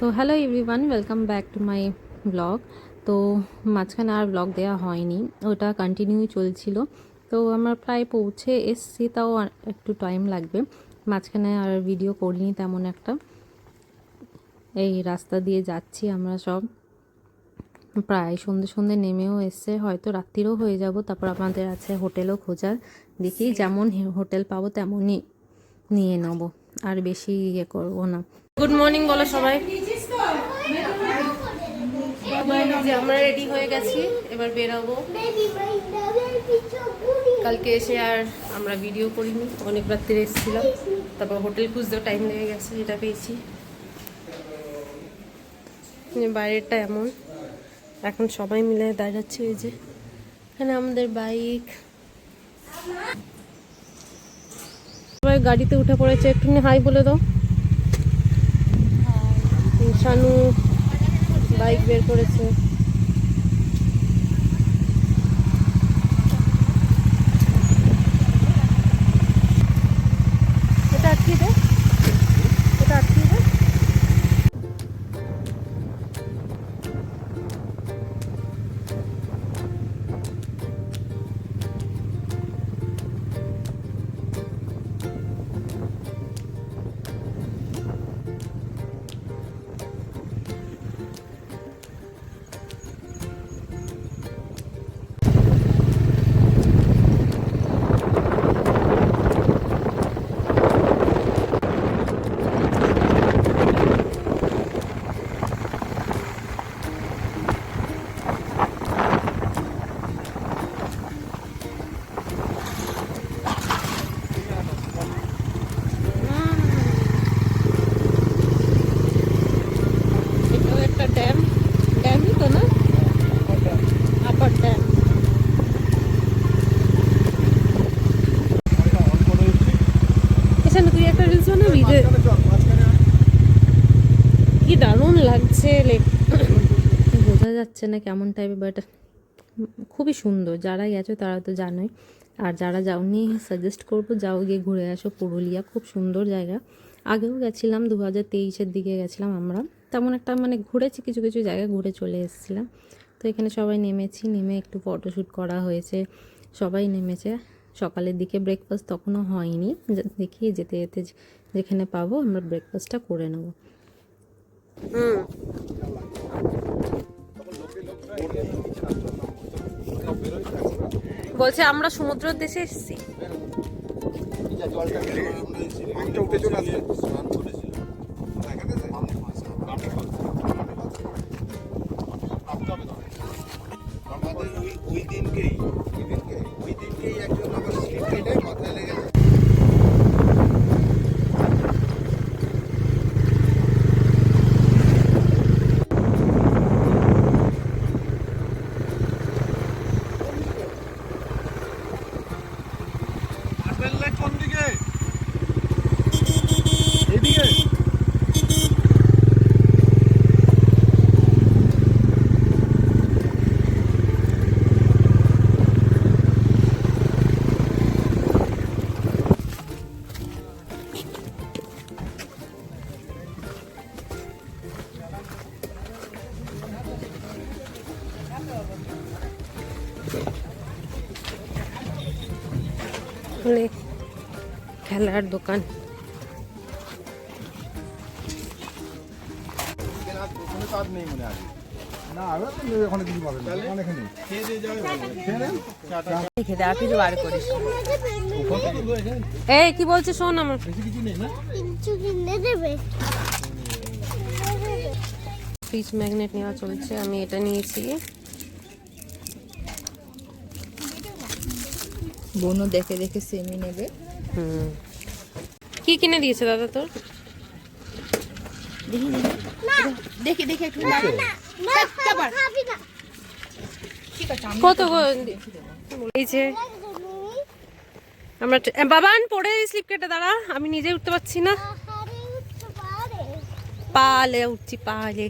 তো hello everyone, welcome back to my blog. তো মাঝখানে আর ব্লগ দেওয়া হয়নি, ওটা কন্টিনিউ চলছিল। তো আমরা প্রায় পৌঁছে এসছি, তাও একটু টাইম লাগবে। মাঝখানে আর ভিডিও করিনি তেমন একটা। এই রাস্তা দিয়ে যাচ্ছি আমরা সব, প্রায় সন্ধে সন্ধে নেমেও এসছে, হয়তো রাত্রিরও হয়ে যাব। তারপর আমাদের আছে হোটেলও খোঁজার, দেখি যেমন হোটেল পাবো তেমনই নিয়ে নেব, আর বেশি ইয়ে করবো না। গুড মর্নিং বলো সবাই। যে আমরা রেডি হয়ে গেছি, এবার বেরাবো। কালকে এসে আর আমরা ভিডিও করিনি, অনেক রাত্রে এসেছিলাম। তারপর হোটেল খুঁজতেও টাইম লেগে গেছে, যেটা পেয়েছি। বাইরেটা এমন, এখন সবাই মিলে দাঁড়াচ্ছে। এই যে এখানে আমাদের বাইক, সবাই গাড়িতে উঠে পড়েছে। একটুখানি হাই বলে দাও। শানু বাইক বের করেছে। এটা আটকে দে, এটা আটকে দে। কি দারুণ লাগছে, বোঝা যাচ্ছে না কেমন টাইপের, বাট খুবই সুন্দর। যারা গেছো তারা তো জানোই, আর যারা যাওনি সাজেস্ট করবো, যাও গিয়ে ঘুরে আসো। পুরুলিয়া খুব সুন্দর জায়গা। আগেও গেছিলাম, 2023-এর দিকে গেছিলাম আমরা। তেমন একটা মানে ঘুরেছি, কিছু কিছু জায়গায় ঘুরে চলে এসেছিলাম। তো এখানে সবাই নেমেছি, নেমে একটু ফটোশ্যুট করা হয়েছে। সবাই নেমেছে সকালের দিকে। ব্রেকফাস্ট তখনও হয়নি, দেখি যেতে যেতে যেখানে পাবো আমরা ব্রেকফাস্টটা করে নেবো। বলছে আমরা সমুদ্রের দেশে এসেছি। ওই দিনকেই একজন আমার স্লিপ কেটে মাথায় লেগে কোন দিকে এদিকে খেলার দোকান। এই কি বলছে শোন, আমার ফ্রিজ ম্যাগনেট নেওয়া চলছে, আমি এটা নিয়েছি। বোনও দেখে দেখে সেমি নেবে। কি কিনে দিয়েছে দাদা তোর? দেখি দেখি একটু কত এই যে আমরা বাবান পড়ে স্লিপ কেটে দাঁড়া, আমি নিজে উঠতে পারছি না। পালে উঠছি, পালে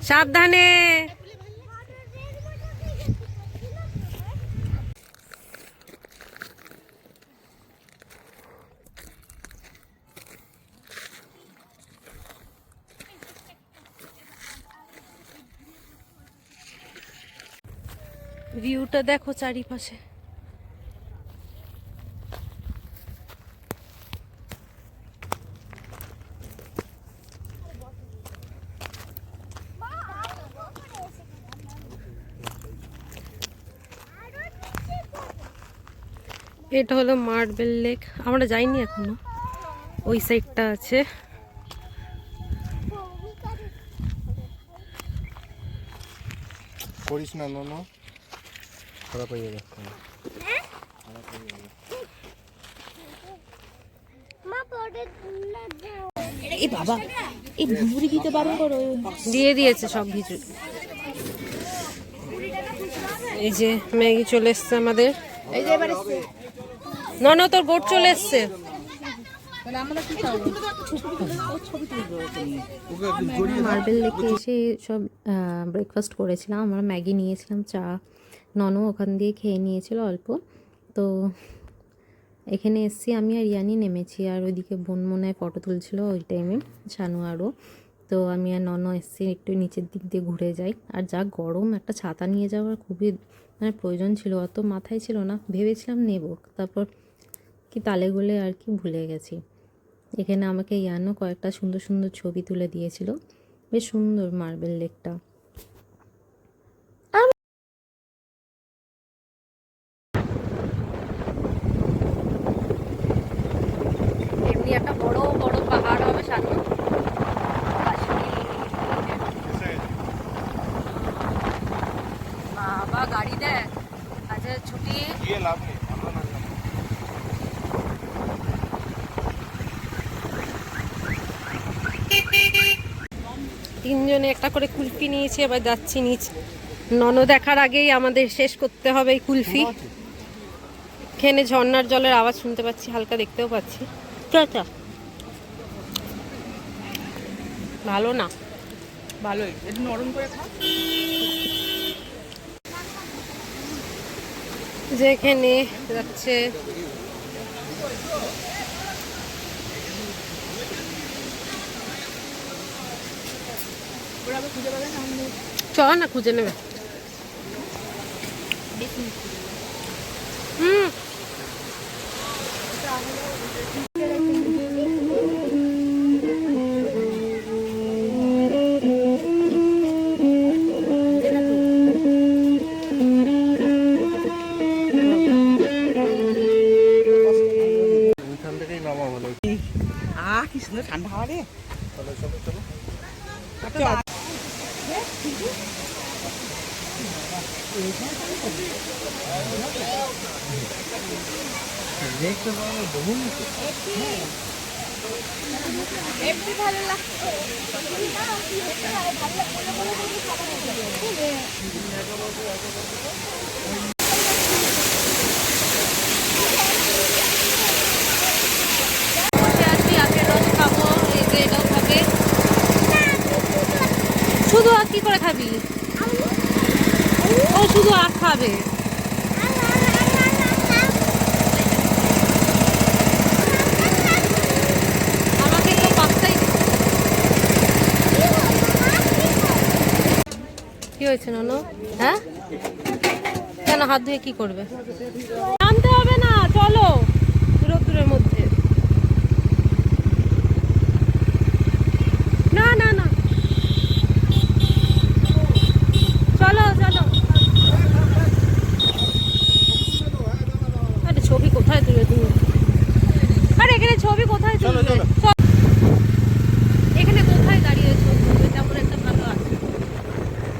সাবধানে। ভিউটা দেখো চারিপাশে। এটা হলো মার্বেল লেক, আমরা যাইনি এখনো, ওই সাইডটা আছে। করিস না ননো, খারাপ হয়ে যাবে। এই বাবা, এই ভুড়ি দিতে বারণ করো। দিয়ে দিয়েছে সব কিছু। এই যে ম্যাগি চলে এসছে আমাদের। এই যে এবারে না তোর বোট চলে এসছে। মার্বেল লেকে এসে সব ব্রেকফাস্ট করেছিলাম, আমরা ম্যাগি নিয়েছিলাম, চা ননও ওখান দিয়ে খেয়ে নিয়েছিল অল্প। তো এখানে এসছি আমি আর ইয়ানি নেমেছি, আর ওইদিকে বোন মনে হয় ফটো তুলছিল ওই টাইমে, শানু আরও। তো আমি আর ননও এসছি একটু নিচের দিক দিয়ে ঘুরে যাই। আর যা গরম, একটা ছাতা নিয়ে যাওয়ার খুবই মানে প্রয়োজন ছিল, অত মাথায় ছিল না, ভেবেছিলাম নেব, তারপর কি তালে গোলে আর কি ভুলে গেছি। এখানে আমাকে ইয়ানো কয়েকটা সুন্দর সুন্দর ছবি তুলে দিয়েছিল, বেশ সুন্দর মার্বেল লেকটা। এমনি একটা বড় বড় পাহাড় হবে সামনে। বাবা গাড়ি দেখ, আচ্ছা ছুটি গিয়ে লাভ নেই, আমরা না যাবো। তিনজনে একটা করে কুলফি নিয়েছি, এবার যাচ্ছি নিচ। নন দেখার আগেই আমাদের শেষ করতে হবে এই কুলফি। এখানে ঝর্ণার জলের আওয়াজ শুনতে পাচ্ছি, হালকা দেখতেও পাচ্ছি। চা ভালো না, ভালোই, একটু নরম করে খা। যেখানে যাচ্ছে চল না, খুঁজে নেবে। হুম এখান থেকেই নামা হলো। কি সুন্দর ঠান্ডা হাওয়া রে। চলো চলো চলো। দেখতে পাবো বহু এমনি ভালো লাগছে। শুধু আর কি করে খাবি? ও শুধু আর খাবে। আমাকে তো পাস্তাই। কি হয়েছে ননু? হ্যাঁ কেন হাত ধুয়ে কি করবে? আনতে হবে না, চলো রোদ্দুরের মধ্যে। না না না, চলো চলো। আরে ছবি কোথায় তুলে তুমি? আরে এখানে ছবি কোথায় তুলবে? এখানে কোথায় দাঁড়িয়ে ছবি তুলবে? তেমন একটা ভালো আছে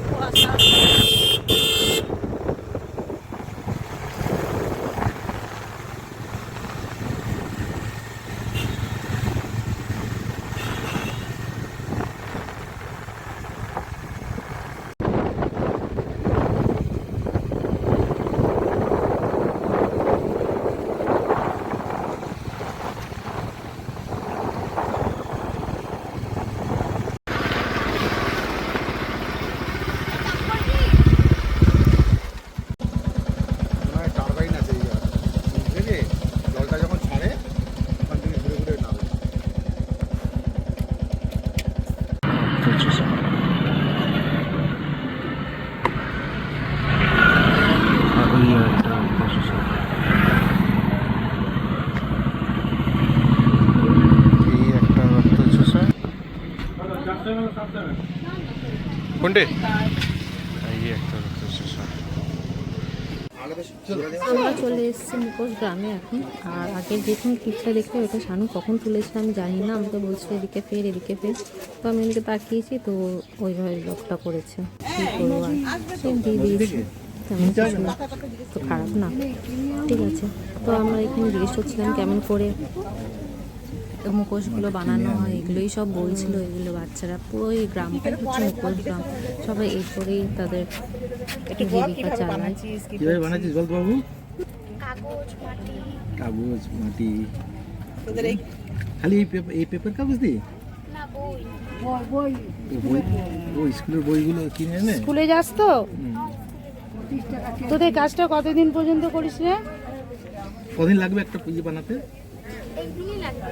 কুয়াশা। এই একটা রক্ত শোষা। এই একটা রক্ত শোষা। কোনটে? এই একটা রক্ত শোষা। আমরা চলে এসেছি মুখোশ গ্রামে এখন। আর আগের যেখানে ক্লিপটা দেখে ওটা শানু কখন তুলেছিল আমি জানি না, আমাকে বলছিল এদিকে ফের এদিকে ফের, তো আমি এদিকে তাকিয়েছি তো ওইভাবে ব্লগটা করেছে। কী করবো আর, সব দিয়ে দিয়েছি, তেমন কিছু না, তো খারাপ না, ঠিক আছে। তো আমরা এখানে জিজ্ঞেস করছিলাম কেমন করে মুখোশগুলো বানানো হয়, এগুলোই সব বলছিল। এগুলো বাচ্চারা পুরো এই গ্রামটাই হচ্ছে মুখোশ গ্রাম, সবাই এই করেই তাদের জীবিকা চালায়। কিভাবে বানাচ্ছিস বল বাবু? কাগজ মাটি কাগজ মাটি, খালি এই পেপার কাগজ দিয়ে? না বই তো বই, ওই স্কুলের বইগুলো কিনে এনে স্কুলে যাস তো? তোদের কাজটা কতদিন পর্যন্ত করিস রে? কদিন লাগবে একটা পুঁজি বানাতে? একদিনই লাগবে।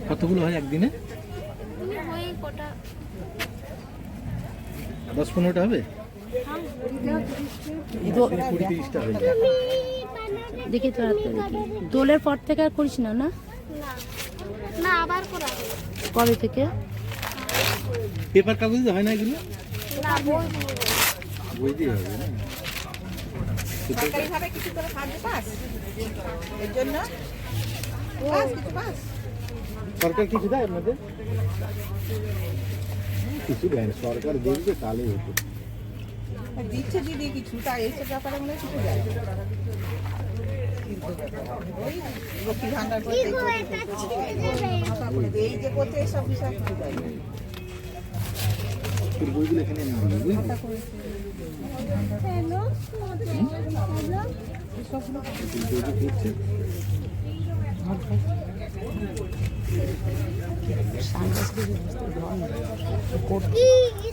কতগুলো হয় একদিনে? তুমি বই কটা 10-15টা হবে? 20-30টা হয়ে যাবে। দেখি তোর হাতটা দেখি। দোলের পর থেকে আর করিস না? না, না না আবার করা হবে। কবে থেকে? পেপার কাগজ দিয়ে হয় না এগুলো? না বই বই দিয়ে হবে না? সরকারিভাবে কিছু করে সাহায্য পাস এর জন্য কিছু পাস? সরকার কিছু দেয় আপনাদের? কিছু দেয় না, সরকার দেখবে তাহলে হতো। দিচ্ছে দিদি কিছু, তা এইসব ব্যাপারে মনে হয় কিছু দেয়। ওই লক্ষ্মী ভান্ডার করতে এই যে করতে এইসব বিষয় কিছু দেয় না। তোর বইগুলো এখানে এনে দিবি, বুঝলি? বইগুলো দিচ্ছে।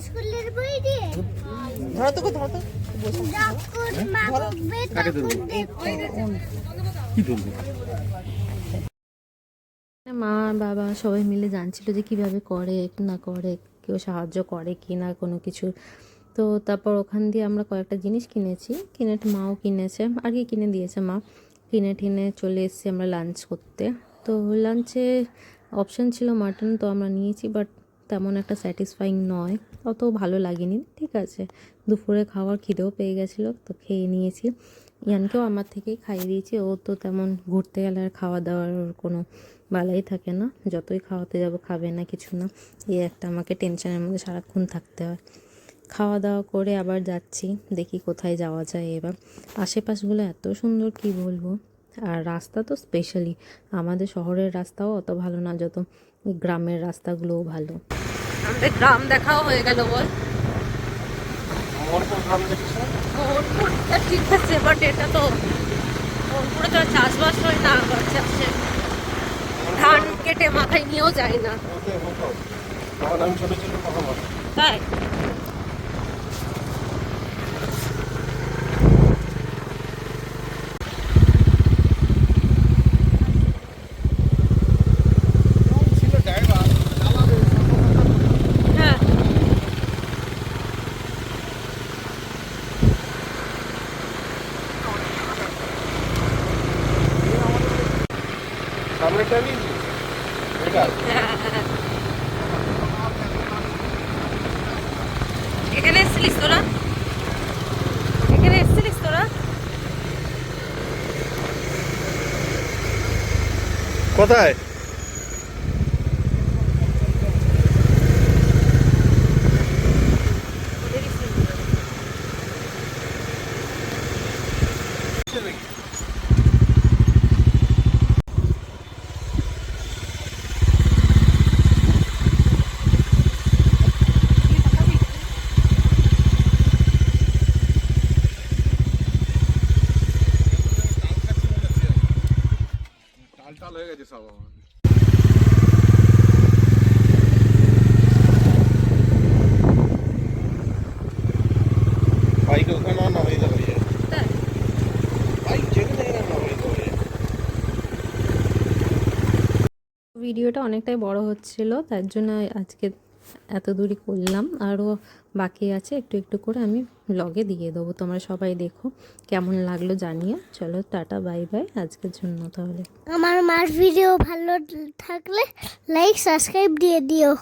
স্কুলের বই দিয়ে ধরো তো ধরো তো যখন মাগবে কাকে ধরবো? কি ধরবো? মা বাবা সবাই মিলে জানছিল যে কিভাবে করে না করে, কেউ সাহায্য করে কি না কোনো কিছু। তো তারপর ওখান দিয়ে আমরা কয়েকটা জিনিস কিনেছি, মাও কিনেছে, আর কি কিনে দিয়েছে মা, কিনে টিনে চলে এসেছি আমরা লাঞ্চ করতে। তো লাঞ্চে অপশান ছিল মাটন, তো আমরা নিয়েছি, বাট তেমন একটা স্যাটিসফাইং নয়, অত ভালো লাগেনি, ঠিক আছে। দুপুরে খাওয়ার খিদেও পেয়ে গেছিলো, তো খেয়ে নিয়েছি। ইয়ানকেও আমার থেকেই খাইয়ে দিয়েছি, ও তো তেমন ঘুরতে গেলে আর খাওয়া দাওয়ার ওর কোনো বালাই থাকে না, যতই খাওয়াতে যাব খাবে না কিছু না, এই একটা আমাকে টেনশনের মধ্যে সারাক্ষণ থাকতে হয়। খাওয়া দাওয়া করে আবার যাচ্ছি, দেখি কোথায় যাওয়া যায় এবার। আশেপাশগুলো এত সুন্দর কি বলবো, আর রাস্তা তো স্পেশালি, আমাদের শহরের রাস্তাও অত ভালো না যত গ্রামের রাস্তাগুলোও ভালো। আমাদের গ্রাম দেখাও হয়ে গেল বল। মোহনপুরটা ঠিক আছে, বাট এটা তো মোহনপুরে তো চাষবাস হয় না, চাষে ধান কেটে মাথায় নিয়েও যায় না, তাই হ্যাঁ। সামনেটা নিয়েছি এটা এখানে এসেছিলিস তোরা? এখানে এসেছিলিস তোরা? কোথায়? টাল হয়ে গেছে সব আমার। বাইক ওখানে নামিয়ে দেবো, বাইক যেখানে নামিয়ে দেবো। ভিডিওটা অনেকটাই বড় হচ্ছিল, তার জন্য আজকে এত দূরই করলাম, আরও বাকি আছে, একটু একটু করে আমি ব্লগে দিয়ে দেবো। তোমরা সবাই দেখো, কেমন লাগলো জানিও। চলো টাটা, বাই বাই আজকের জন্য তাহলে। আমার মার ভিডিও ভালো থাকলে লাইক সাবস্ক্রাইব দিয়ে দিও।